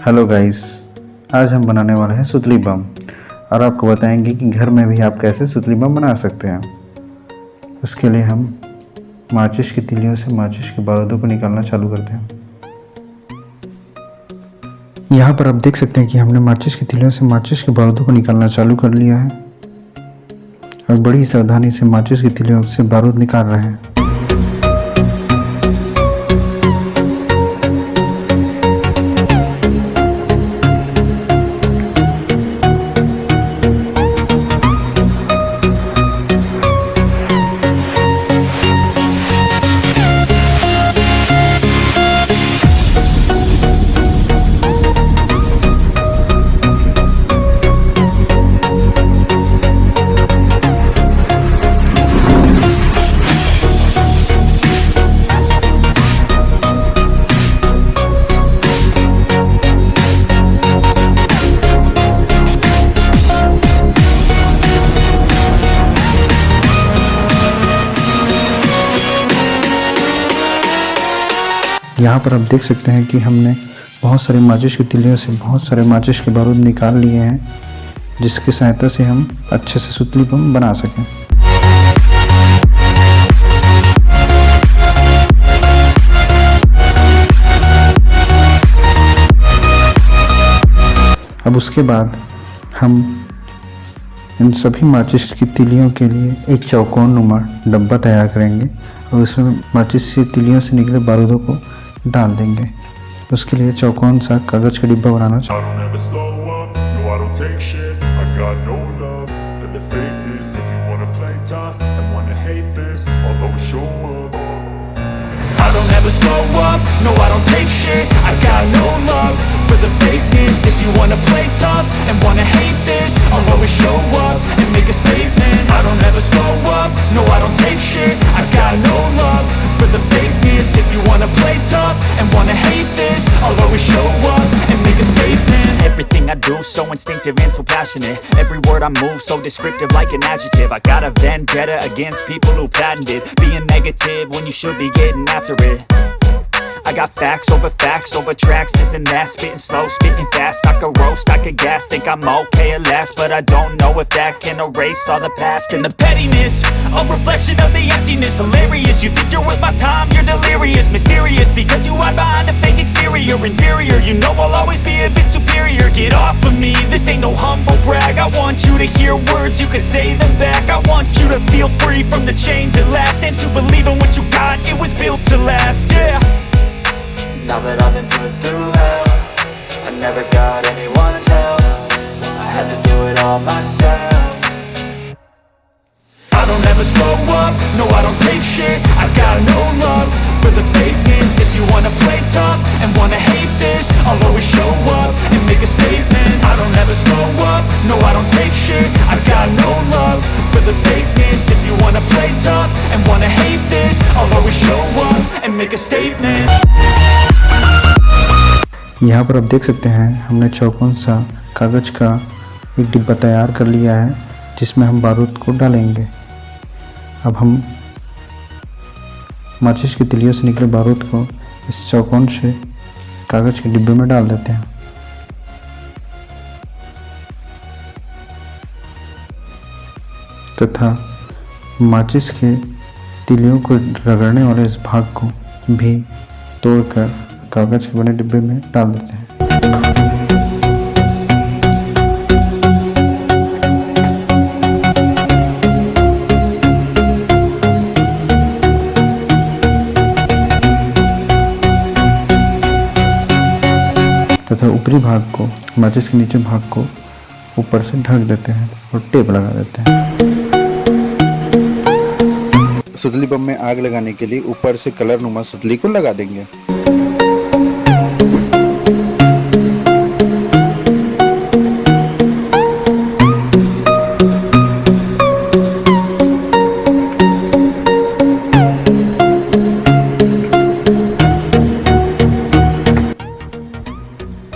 Hello guys, आज हम बनाने वाले हैं सुतली बम और आपको बताएंगे कि घर में भी आप कैसे सुतली बम बना सकते हैं। उसके लिए हम माचिस की तिलियों से माचिस के बारूदों को निकालना चालू करते हैं। यहाँ पर आप देख सकते हैं कि हमने माचिस की तिलियों से माचिस के बारूदों को निकालना चालू कर लिया है और बड़ी सावधानी से माचिस की तिलियों से बारूद निकाल रहे हैं। यहाँ पर आप देख सकते हैं कि हमने बहुत सारे माचिस की तिलियों से बहुत सारे माचिस के बारूद निकाल लिए हैं, जिसकी सहायता से हम अच्छे से सुतली बम बना सकें। अब उसके बाद हम इन सभी माचिस की तिलियों के लिए एक चौकोन नुमा डब्बा तैयार करेंगे और उसमें माचिस की तिलियों से निकले बारूदों को डाल देंगे। उसके लिए चौकोन सा कागज का डिब्बा बनाना चाहिए। I don't ever slow up, no I don't take shit. I got no love for the fakeness. If you wanna play tough and wanna hate this, I'll always show up and make a statement. I don't ever slow up, no I don't take shit. I got no love for the fakeness. If you wanna play tough and wanna hate this, I'll always show up and make a statement. Everything I do so instinctive and so passionate. Every word I move so descriptive like an adjective. I got a vendetta against people who patented being negative when you should be getting after it. I got facts over tracks, this and that. Spitting slow, spitting fast. I could roast, I could gas. Think I'm okay at last, but I don't know if that can erase all the past. And the pettiness, a reflection of the emptiness. Hilarious, you think you're worth my time, you're delirious. Mysterious, because you hide behind a fake exterior. Inferior, you know I'll always be a bit superior. Get off of me, this ain't no humble brag. I want you to hear words, you can say them back. I want you to feel free from the chains at last, and to believe in what you got, it was built to last, yeah. Now that I've been put through hell, I never got anyone's help. I had to do it all myself. I don't ever slow up, no I don't take shit. I got no love for the fakeness. If you wanna play tough and wanna hate this, I'll always show up and make a statement. I don't ever slow up, no I don't take shit. I got no love for the fakeness. If you wanna play tough and wanna hate this, I'll always show up and make a statement. यहाँ पर आप देख सकते हैं हमने चौकोन सा कागज़ का एक डिब्बा तैयार कर लिया है, जिसमें हम बारूद को डालेंगे। अब हम माचिस की तिलियों से निकले बारूद को इस चौकोन से कागज़ के डिब्बे में डाल देते हैं। तथा माचिस के तिलियों को रगड़ने वाले इस भाग को भी तोड़कर कागज के बने डिब्बे में डाल देते हैं। तथा ऊपरी भाग को, माचिस के नीचे भाग को ऊपर से ढक देते हैं और टेप लगा देते हैं। सुतली बम में आग लगाने के लिए ऊपर से कलर नुमा सुतली को लगा देंगे।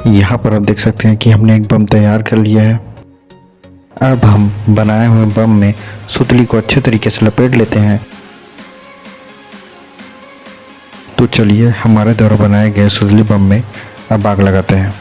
यहाँ पर आप देख सकते हैं कि हमने एक बम तैयार कर लिया है। अब हम बनाए हुए बम में सुतली को अच्छे तरीके से लपेट लेते हैं। तो चलिए हमारे द्वारा बनाए गए सुतली बम में अब आग लगाते हैं।